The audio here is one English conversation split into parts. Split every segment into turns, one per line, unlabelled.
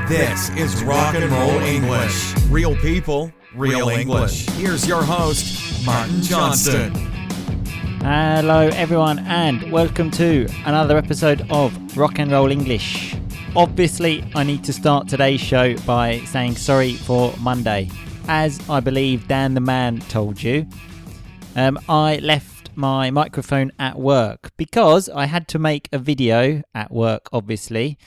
This is Rock and Roll English. Real people, real English. Here's your host, Martin Johnston.
Hello everyone and welcome to another episode of Rock and Roll English. Obviously, I need to start today's show by saying sorry for Monday. As I believe Dan the Man told you, I left my microphone at work because I had to make a video at work, obviously.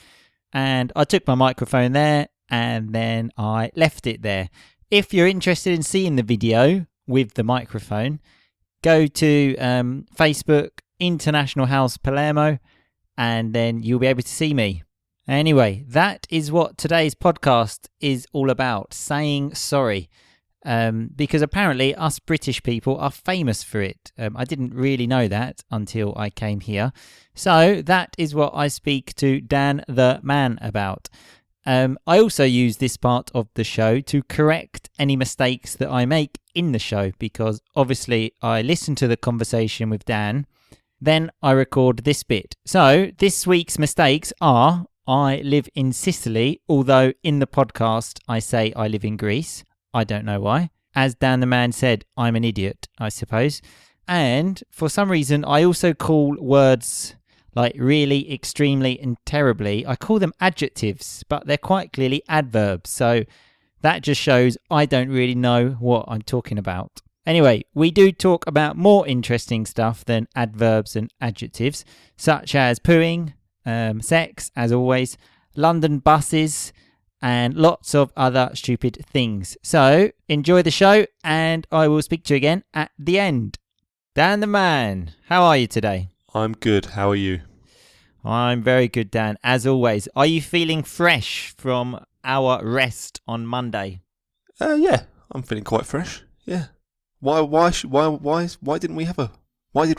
And I took my microphone there and then I left it there. If you're interested in seeing the video with the microphone, go to Facebook, International House Palermo, and then you'll be able to see me. Anyway, that is what today's podcast is all about, saying sorry. Because apparently us British people are famous for it. I didn't really know that until I came here. So that is what I speak to Dan the Man about. I also use this part of the show to correct any mistakes that I make in the show, because obviously I listen to the conversation with Dan, then I record this bit. So this week's mistakes are: I live in Sicily, although in the podcast I say I live in Greece. I don't know why. As Dan the Man said, I'm an idiot, I suppose. And for some reason, I also call words like really, extremely, and terribly, I call them adjectives, but they're quite clearly adverbs. So that just shows I don't really know what I'm talking about. Anyway, we do talk about more interesting stuff than adverbs and adjectives, such as pooing, sex, as always, London buses, and lots of other stupid things. So enjoy the show, and I will speak to you again at the end. Dan the Man, how are you today?
I'm good. How are you?
I'm very good, Dan, as always. Are you feeling fresh from our rest on Monday?
Yeah, I'm feeling quite fresh. Yeah. Why did we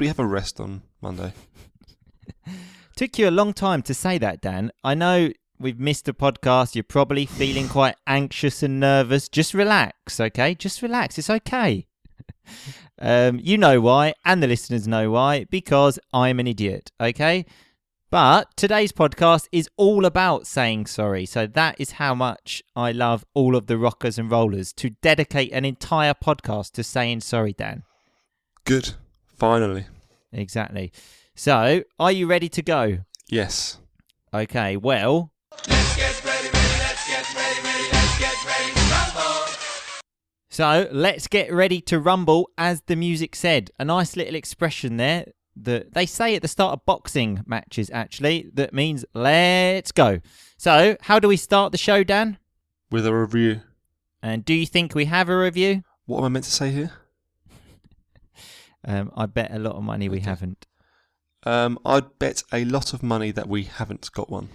have a rest on Monday?
Took you a long time to say that, Dan. I know we've missed a podcast. You're probably feeling quite anxious and nervous. Just relax, okay? Just relax. It's okay. You know why, and the listeners know why, because I'm an idiot, okay? But today's podcast is all about saying sorry. So that is how much I love all of the rockers and rollers, to dedicate an entire podcast to saying sorry, Dan.
Good. Finally.
Exactly. So, are you ready to go?
Yes.
Okay, well,
Let's get ready, let's get ready, let's get ready to rumble.
So let's get ready to rumble, as the music said. A nice little expression there that they say at the start of boxing matches, actually, that means let's go. So how do we start the show, Dan?
With a review.
And do you think we have a review?
What am I meant to say here?
I bet a lot of money we haven't.
I'd bet a lot of money that we haven't got one.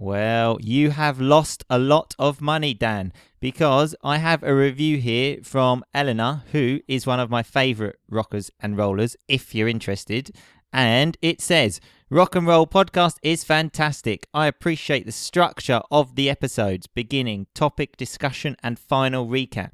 Well, you have lost a lot of money, Dan, because I have a review here from Eleanor, who is one of my favourite rockers and rollers, if you're interested. And it says, Rock and Roll Podcast is fantastic. I appreciate the structure of the episodes, beginning, topic, discussion, and final recap.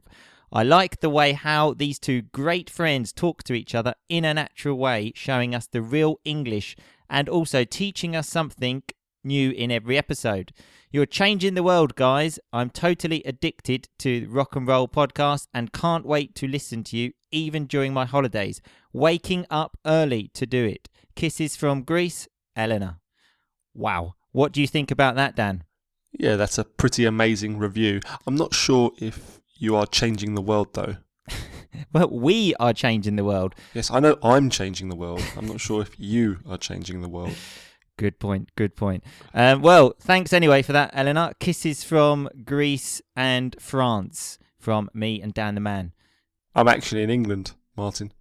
I like the way how these two great friends talk to each other in a natural way, showing us the real English and also teaching us something new in every episode. You're changing the world, guys. I'm totally addicted to Rock and Roll Podcast and can't wait to listen to you even during my holidays, waking up early to do it. Kisses from Greece, Eleanor. Wow. What do you think about that, Dan?
Yeah, that's a pretty amazing review. I'm not sure if you are changing the world, though.
Well, we are changing the world.
Yes, I know I'm changing the world. I'm not sure if you are changing the world.
Good point, good point. Well, thanks anyway for that, Eleanor. Kisses from Greece and France from me and Dan the Man.
I'm actually in England, Martin.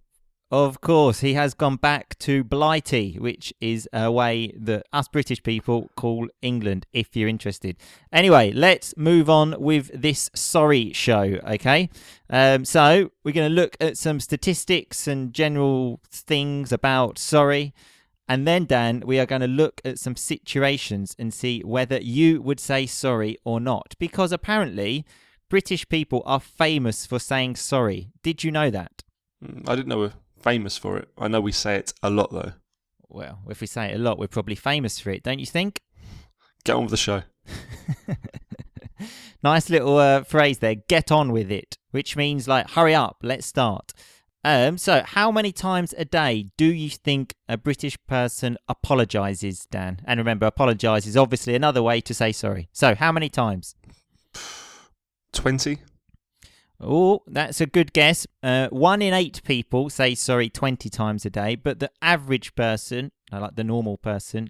Of course, he has gone back to Blighty, which is a way that us British people call England, if you're interested. Anyway, let's move on with this sorry show, okay? So we're going to look at some statistics and general things about sorry. And then, Dan, we are going to look at some situations and see whether you would say sorry or not. Because apparently, British people are famous for saying sorry. Did you know that?
I didn't know we're famous for it. I know we say it a lot, though.
Well, if we say it a lot, we're probably famous for it, don't you think?
Get on with the show.
Nice little phrase there. Get on with it, which means like hurry up. Let's start. So how many times a day do you think a British person apologises, Dan? And remember, apologise is obviously another way to say sorry. So how many times?
20.
Oh, that's a good guess. 1 in 8 people say sorry 20 times a day, but the average person, like the normal person,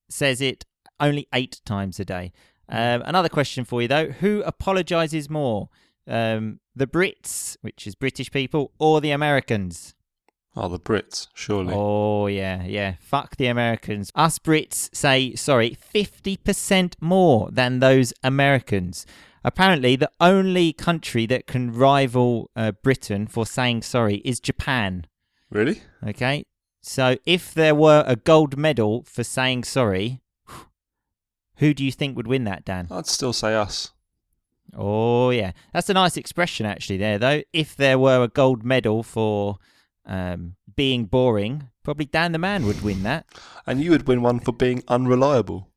says it only 8 times a day. Another question for you, though. Who apologises more? The Brits, which is British people, or the Americans?
Oh, the Brits, surely.
Oh, yeah. Fuck the Americans. Us Brits say sorry 50% more than those Americans. Apparently, the only country that can rival Britain for saying sorry is Japan.
Really?
Okay. So if there were a gold medal for saying sorry, who do you think would win that, Dan?
I'd still say us.
Oh, yeah. That's a nice expression, actually, there, though. If there were a gold medal for being boring, probably Dan the Man would win that.
And you would win one for being unreliable.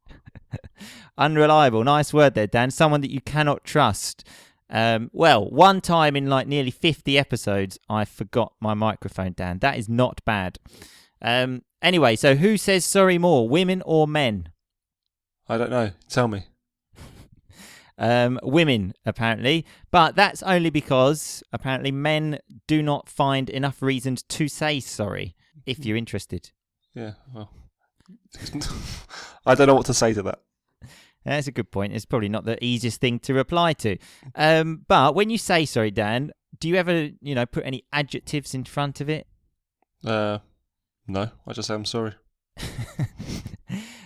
Unreliable. Nice word there, Dan. Someone that you cannot trust. Well, one time in like nearly 50 episodes, I forgot my microphone, Dan. That is not bad. Anyway, so who says sorry more, women or men?
I don't know. Tell me.
Women, apparently. But that's only because, apparently, men do not find enough reasons to say sorry, if you're interested.
Yeah, well. I don't know what to say to that.
That's a good point. It's probably not the easiest thing to reply to. But when you say sorry, Dan, do you ever, put any adjectives in front of it?
No, I just say I'm sorry.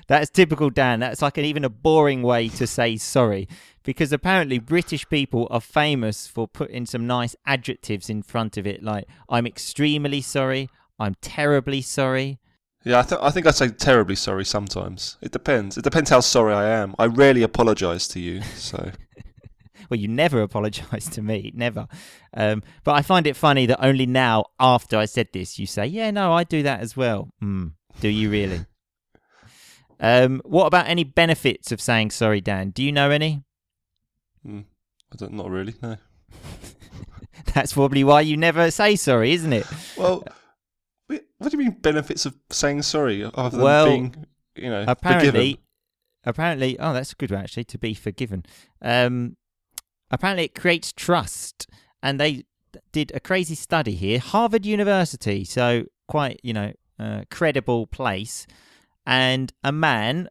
That's typical Dan. That's like even a boring way to say sorry, because apparently British people are famous for putting some nice adjectives in front of it, like I'm extremely sorry, I'm terribly sorry.
Yeah, I think I say terribly sorry sometimes. It depends. It depends how sorry I am. I rarely apologise to you, so...
Well, you never apologise to me, never. But I find it funny that only now, after I said this, you say, yeah, no, I do that as well. Do you really? What about any benefits of saying sorry, Dan? Do you know any?
Not really, no.
That's probably why you never say sorry, isn't it?
Well... What do you mean benefits of saying sorry other than being, forgiven?
Apparently, oh, that's a good one actually, to be forgiven. Apparently it creates trust, and they did a crazy study here. Harvard University, so quite, credible place, and a man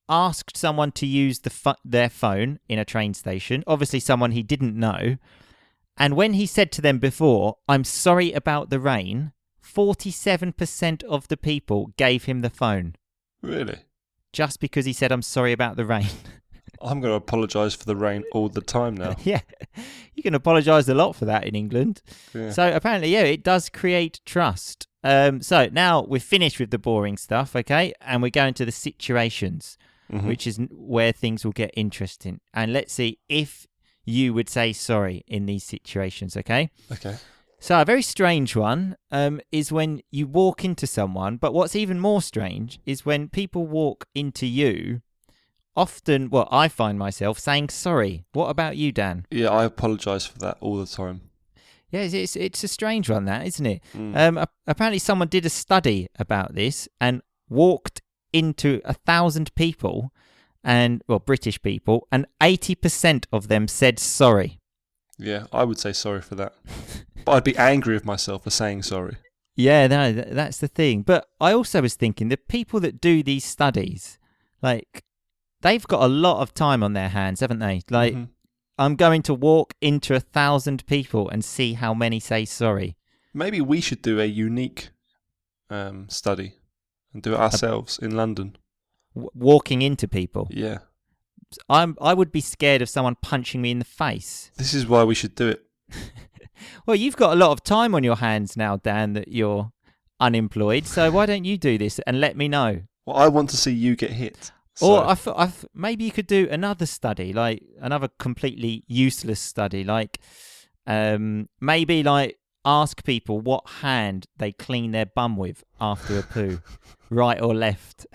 asked someone to use their phone in a train station, obviously someone he didn't know, and when he said to them before, I'm sorry about the rain, 47% of the people gave him the phone.
Really?
Just because he said, I'm sorry about the rain.
I'm going to apologise for the rain all the time now.
Yeah, you can apologise a lot for that in England.
Yeah.
So apparently, it does create trust. So now we're finished with the boring stuff, okay? And we're going to the situations, which is where things will get interesting. And let's see if you would say sorry in these situations, okay?
Okay.
So a very strange one is when you walk into someone, but what's even more strange is when people walk into you, often, I find myself saying sorry. What about you, Dan?
Yeah, I apologise for that all the time.
Yeah, it's a strange one, that, isn't it? Apparently someone did a study about this and walked into 1,000 people, British people, and 80% of them said sorry.
Yeah, I would say sorry for that. But I'd be angry with myself for saying sorry.
Yeah, no, that's the thing. But I also was thinking, the people that do these studies, like, they've got a lot of time on their hands, haven't they? Like, I'm going to walk into 1,000 people and see how many say sorry.
Maybe we should do a unique study and do it ourselves in London.
Walking into people?
Yeah.
I would be scared of someone punching me in the face.
This is why we should do it.
Well, you've got a lot of time on your hands now, Dan, that you're unemployed. So why don't you do this and let me know?
Well, I want to see you get hit.
So. Or maybe you could do another study, like another completely useless study, like maybe like ask people what hand they clean their bum with after a poo, right or left.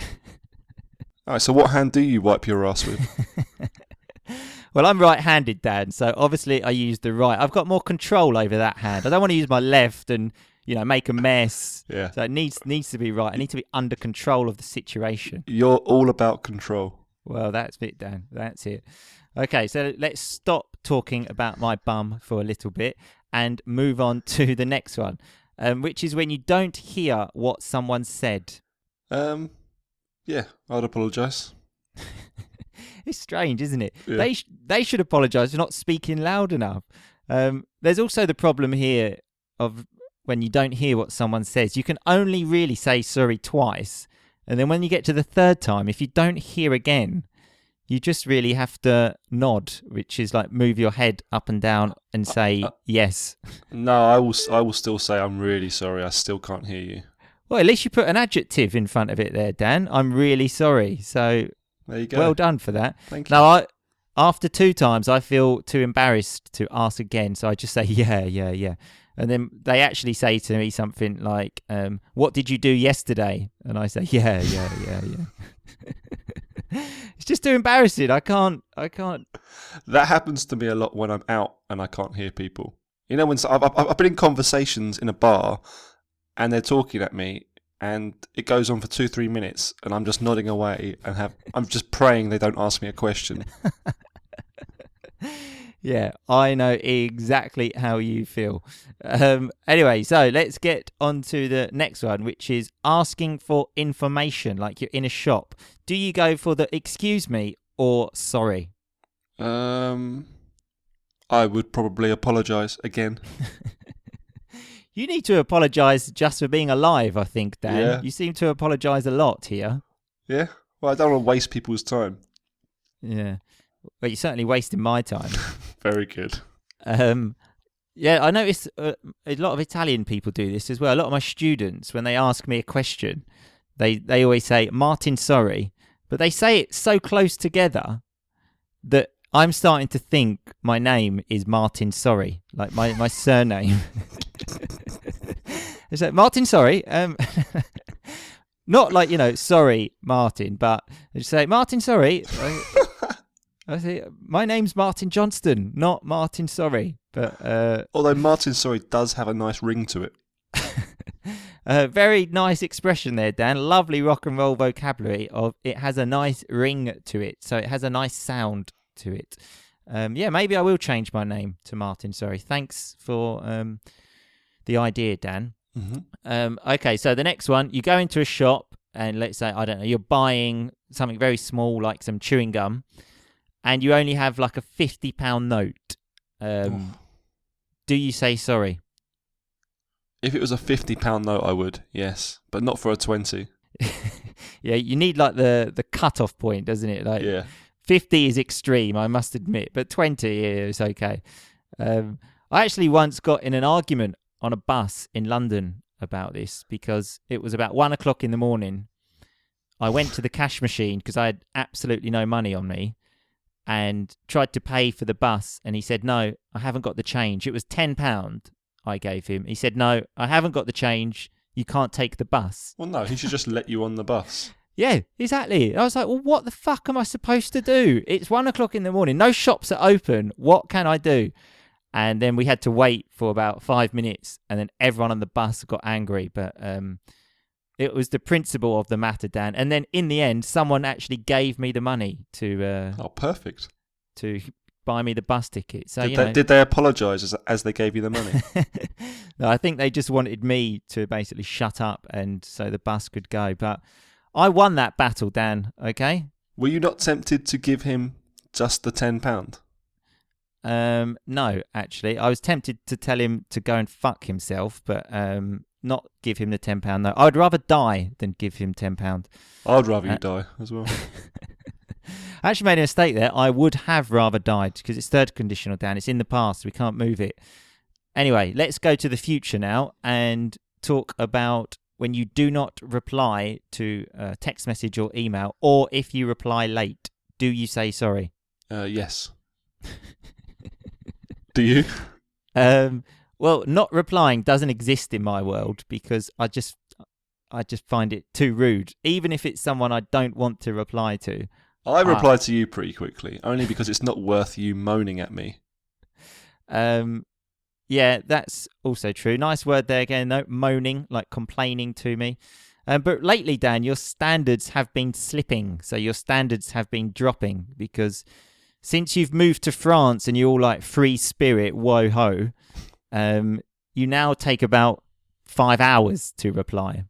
All right, so what hand do you wipe your ass with?
Well, I'm right-handed, Dan, so obviously I use the right. I've got more control over that hand. I don't want to use my left and, make a mess.
Yeah.
So it needs to be right. I need to be under control of the situation.
You're all about control.
Well, that's it, Dan. That's it. Okay, so let's stop talking about my bum for a little bit and move on to the next one, which is when you don't hear what someone said.
Yeah, I'd apologise.
It's strange, isn't it?
Yeah.
They should apologise for not speaking loud enough. There's also the problem here of when you don't hear what someone says. You can only really say sorry twice. And then when you get to the third time, if you don't hear again, you just really have to nod, which is like move your head up and down and say yes.
No, I will still say I'm really sorry. I still can't hear you.
Well, at least you put an adjective in front of it there, Dan. I'm really sorry. So
There you go.
well done for that.
Thank you.
Now, after 2 times, I feel too embarrassed to ask again. So I just say, yeah. And then they actually say to me something like, what did you do yesterday? And I say, yeah. It's just too embarrassing. I can't.
That happens to me a lot when I'm out and I can't hear people. When I've been in conversations in a bar and they're talking at me and it goes on for 2-3 minutes and I'm just nodding away and I'm just praying they don't ask me a question.
Yeah, I know exactly how you feel. Anyway, so let's get on to the next one, which is asking for information, like you're in a shop. Do you go for the excuse me or sorry?
I would probably apologise again.
You need to apologise just for being alive, I think, Dan.
Yeah.
You seem to apologise a lot here.
Yeah? Well, I don't want to waste people's time.
Yeah. Well, you're certainly wasting my time.
Very good.
Yeah, I noticed a lot of Italian people do this as well. A lot of my students, when they ask me a question, they always say, Martin, sorry. But they say it so close together that I'm starting to think my name is Martin Sorry, like my surname. It's like, Martin Sorry. Not like, sorry, Martin, but I just say, Martin Sorry. I say, my name's Martin Johnston, not Martin Sorry. But
although Martin Sorry does have a nice ring to it.
Very nice expression there, Dan. Lovely rock and roll vocabulary of it has a nice ring to it. So it has a nice sound to it. Yeah, maybe I will change my name to Martin Sorry. Thanks for the idea, Dan.
Mm-hmm.
Okay, so the next one, you go into a shop and let's say, I don't know, you're buying something very small like some chewing gum and you only have like a £50 note. Do you say sorry?
If it was a £50 note, I would, yes. But not for a 20.
Yeah, you need like the cut-off point, doesn't it? Like
Yeah.
50 is extreme, I must admit, but 20 is okay. I actually once got in an argument on a bus in London about this because it was about 1 o'clock in the morning. I went to the cash machine because I had absolutely no money on me and tried to pay for the bus. And he said, no, I haven't got the change. It was £10 I gave him. He said, no, I haven't got the change. You can't take the bus.
Well, no, he should just let you on the bus.
Yeah, exactly. I was like, well, what the fuck am I supposed to do? It's 1 o'clock in the morning. No shops are open. What can I do? And then we had to wait for about 5 minutes. And then everyone on the bus got angry. But it was the principle of the matter, Dan. And then in the end, someone actually gave me the money to
Oh, perfect.
to buy me the bus ticket. So
Did they apologise as they gave you the money?
No, I think they just wanted me to basically shut up and so the bus could go. But I won that battle, Dan, okay?
Were you not tempted to give him just the £10?
No, actually. I was tempted to tell him to go and fuck himself, but not give him the £10 though. I'd rather die than give him £10.
I'd rather you die as well.
I actually made a mistake there. I would have rather died because it's third conditional, Dan. It's in the past. We can't move it. Anyway, let's go to the future now and talk about when you do not reply to a text message or email, or if you reply late, do you say sorry?
Yes. Do you?
Well, not replying doesn't exist in my world because I just find it too rude. Even if it's someone I don't want to reply to,
I reply to you pretty quickly, only because it's not worth you moaning at me.
Yeah, that's also true. Nice word there again, though. Moaning, like complaining to me. But lately, Dan, your standards have been slipping. So your standards have been dropping because since you've moved to France and you're all like free spirit, whoa ho, you now take about 5 hours to reply.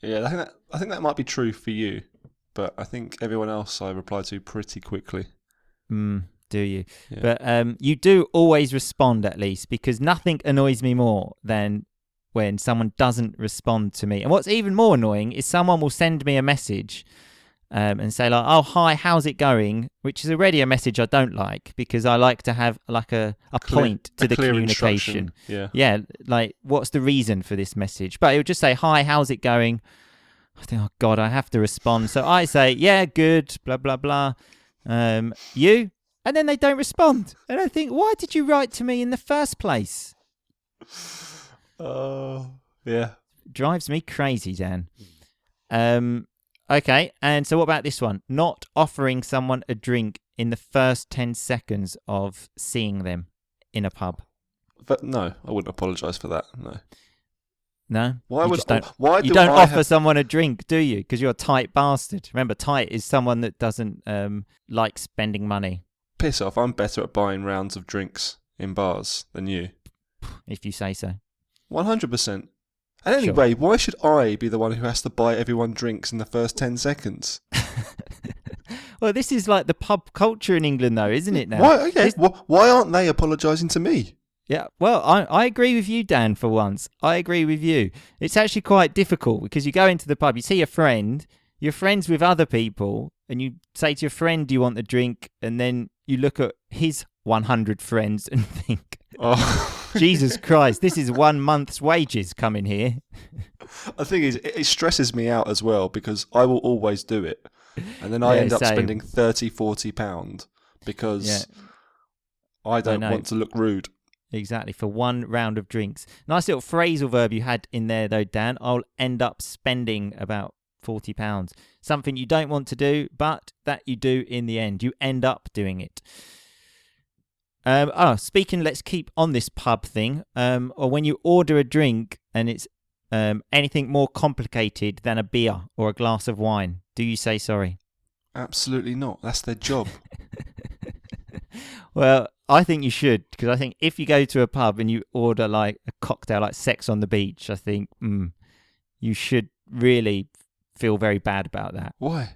Yeah, I think that might be true for you, but I think everyone else I reply to pretty quickly.
Do you?
Yeah.
But you do always respond at least, because nothing annoys me more than when someone doesn't respond to me. And what's even more annoying is someone will send me a message and say like, "Oh, hi, how's it going?" Which is already a message I don't like, because I like to have like a point to the communication. Yeah, like what's the reason for this message? But it would just say, "Hi, how's it going?" I think, oh God, I have to respond. So I say, "Yeah, good, blah, blah, blah. You?" And then they don't respond. And I think, why did you write to me in the first place?
Yeah.
Drives me crazy, Dan. Okay, and so what about this one? Not offering someone a drink in the first 10 seconds of seeing them in a pub.
But no, I wouldn't apologise for that, no.
No?
You
don't offer someone a drink, do you? Because you're a tight bastard. Remember, tight is someone that doesn't like spending money.
Piss off, I'm better at buying rounds of drinks in bars than you.
If you say so.
100%. And anyway, why should I be the one who has to buy everyone drinks in the first 10 seconds?
Well, this is like the pub culture in England, though, isn't it now?
Why? Okay. Why aren't they apologising to me?
Yeah, well, I agree with you, Dan, for once. I agree with you. It's actually quite difficult because you go into the pub, you see a friend, you're friends with other people, and you say to your friend, "Do you want the drink?" And then you look at his 100 friends and think,
"Oh,
Jesus Christ, this is 1 month's wages coming here."
The thing is, it stresses me out as well because I will always do it. And then I end up spending £30-40 because I don't want to look rude.
Exactly, for one round of drinks. Nice little phrasal verb you had in there, though, Dan. I'll end up spending about £40. Something you don't want to do, but that you do in the end. You end up doing it. Speaking, let's keep on this pub thing. Or when you order a drink and it's anything more complicated than a beer or a glass of wine, do you say sorry?
Absolutely not. That's their job.
Well, I think you should, because I think if you go to a pub and you order like a cocktail like Sex on the Beach, I think you should really feel very bad about that.
Why?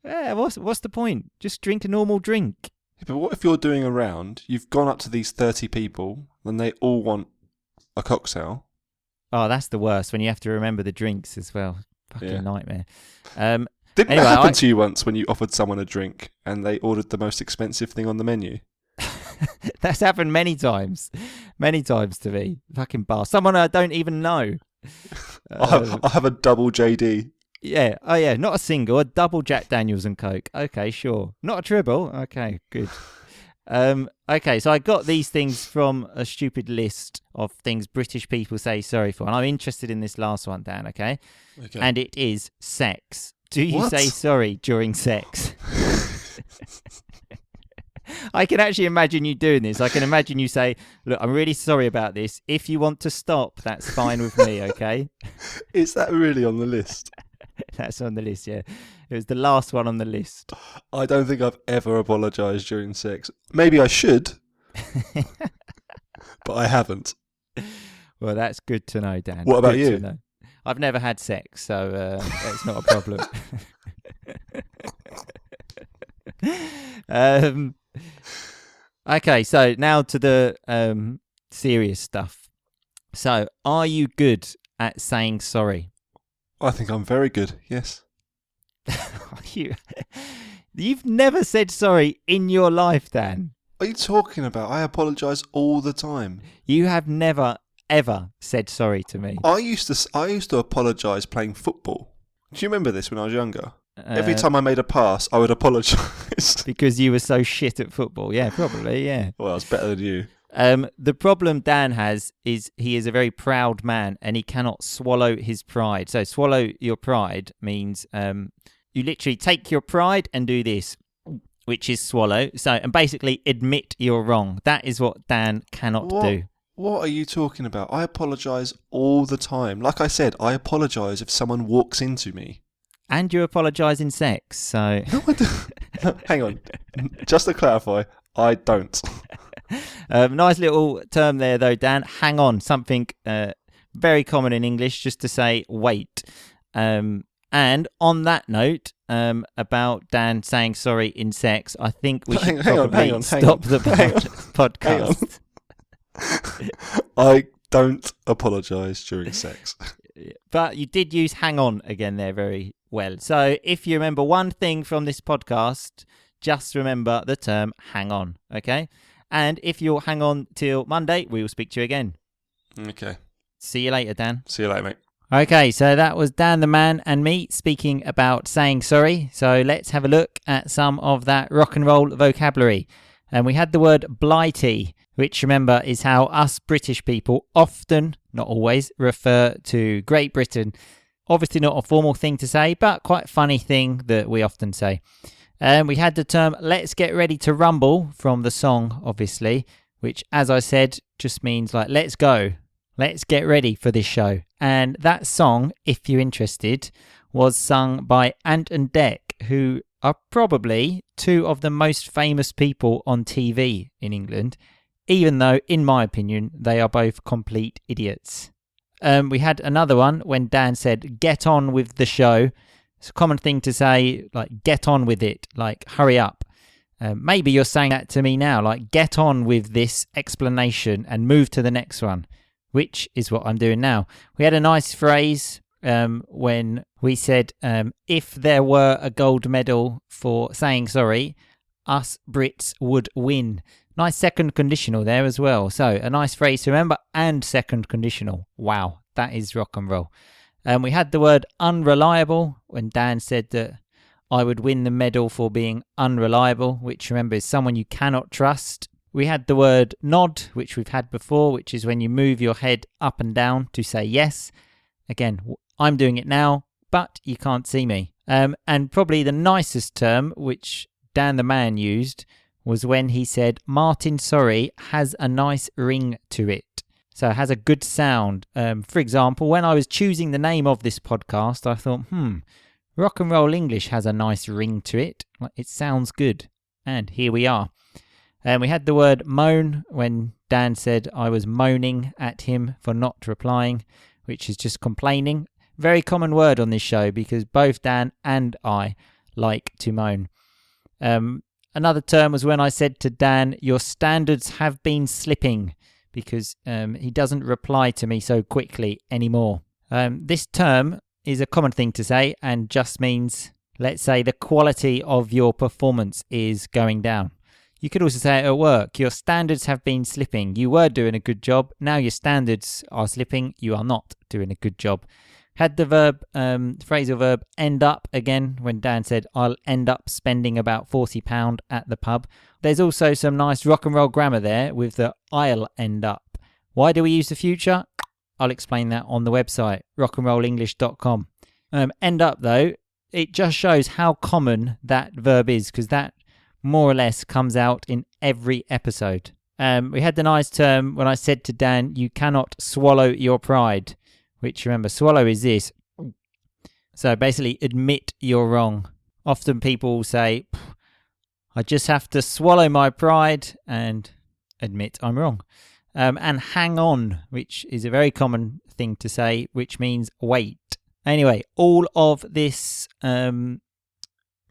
Yeah, what's the point? Just drink a normal drink.
Yeah, but what if you're doing a round, you've gone up to these 30 people, and they all want a cocktail?
Oh, that's the worst, when you have to remember the drinks as well. Fucking nightmare.
Didn't that happen to you once when you offered someone a drink and they ordered the most expensive thing on the menu?
That's happened many times. Many times to me. Fucking bar. Someone I don't even know.
I'll have a double JD.
Yeah. Oh, yeah. Not a single. A double Jack Daniels and Coke. Okay, sure. Not a triple. Okay, good. Okay, so I got these things from a stupid list of things British people say sorry for. And I'm interested in this last one, Dan, okay? And it is sex. Do you say sorry during sex? I can actually imagine you doing this. I can imagine you say, "Look, I'm really sorry about this. If you want to stop, that's fine with me, okay?"
Is that really on the list?
That's on the list, yeah. It was the last one on the list.
I don't think I've ever apologised during sex. Maybe I should, but I haven't.
Well, that's good to know, Dan.
What about you?
I've never had sex, so that's not a problem. Okay, so now to the serious stuff. So, are you good at saying sorry?
I think I'm very good, yes.
You've never said sorry in your life, Dan.
What are you talking about? I apologise all the time.
You have never, ever said sorry to me.
I used to apologise playing football. Do you remember this when I was younger? Every time I made a pass, I would apologise.
Because you were so shit at football. Yeah, probably, yeah.
Well, I was better than you.
The problem Dan has is he is a very proud man and he cannot swallow his pride. So swallow your pride means You literally take your pride and do this, which is swallow. So, and basically admit you're wrong. That is what Dan cannot do.
What are you talking about? I apologise all the time. Like I said, I apologise if someone walks into me.
And you apologise in sex, so...
No, I don't. No, hang on. Just to clarify, I don't.
Nice little term there, though, Dan. Hang on. Something very common in English, just to say wait. And on that note, about Dan saying sorry in sex, I think we should probably stop the podcast.
I don't apologise during sex.
But you did use hang on again there very well. So if you remember one thing from this podcast, just remember the term hang on, okay? And if you'll hang on till Monday, we will speak to you again.
Okay.
See you later, Dan.
See you later, mate.
Okay, so that was Dan the Man and me speaking about saying sorry. So let's have a look at some of that rock and roll vocabulary. And we had the word blighty, which, remember, is how us British people often, not always, refer to Great Britain. Obviously not a formal thing to say, but quite a funny thing that we often say. We had the term let's get ready to rumble from the song, obviously, which, as I said, just means like let's go. Let's get ready for this show. And that song, if you're interested, was sung by Ant and Dec, who are probably two of the most famous people on TV in England, even though, in my opinion, they are both complete idiots. We had another one when Dan said, get on with the show. It's a common thing to say, like, get on with it, like, hurry up. Maybe you're saying that to me now, like, get on with this explanation and move to the next one, which is what I'm doing now. We had a nice phrase when we said, if there were a gold medal for saying sorry, us Brits would win. Nice second conditional there as well. So a nice phrase to remember, and second conditional. Wow, that is rock and roll. We had the word unreliable when Dan said that I would win the medal for being unreliable, which, remember, is someone you cannot trust. We had the word nod, which we've had before, which is when you move your head up and down to say yes. Again, I'm doing it now, but you can't see me. And probably the nicest term, which Dan the Man used, was when he said, Martin Sorry has a nice ring to it. So it has a good sound. For example, when I was choosing the name of this podcast, I thought, Rock and Roll English has a nice ring to it. It sounds good. And here we are. And we had the word moan when Dan said I was moaning at him for not replying, which is just complaining. Very common word on this show because both Dan and I like to moan. Another term was when I said to Dan, your standards have been slipping, because he doesn't reply to me so quickly anymore. This term is a common thing to say and just means, let's say, the quality of your performance is going down. You could also say it at work, your standards have been slipping. You were doing a good job. Now your standards are slipping. You are not doing a good job. Had the verb, phrasal verb, end up again when Dan said, I'll end up spending about £40 at the pub. There's also some nice rock and roll grammar there with the I'll end up. Why do we use the future? I'll explain that on the website, rockandrollenglish.com. End up, though, it just shows how common that verb is, because that more or less comes out in every episode. We had the nice term when I said to Dan, you cannot swallow your pride. Which, remember, swallow is this. So basically, admit you're wrong. Often people say, I just have to swallow my pride and admit I'm wrong. And hang on, which is a very common thing to say, which means wait. Anyway, all of this rock and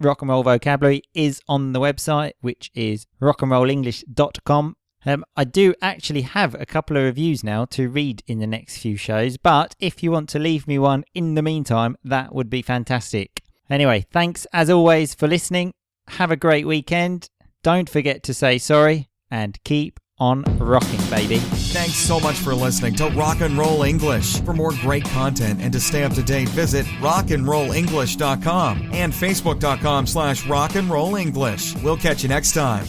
roll vocabulary is on the website, which is rockandrollenglish.com. I do actually have a couple of reviews now to read in the next few shows, but if you want to leave me one in the meantime, that would be fantastic. Anyway, thanks as always for listening. Have a great weekend. Don't forget to say sorry and keep on rocking, baby.
Thanks so much for listening to Rock and Roll English. For more great content and to stay up to date, visit rockandrollenglish.com and facebook.com/rockandrollenglish. We'll catch you next time.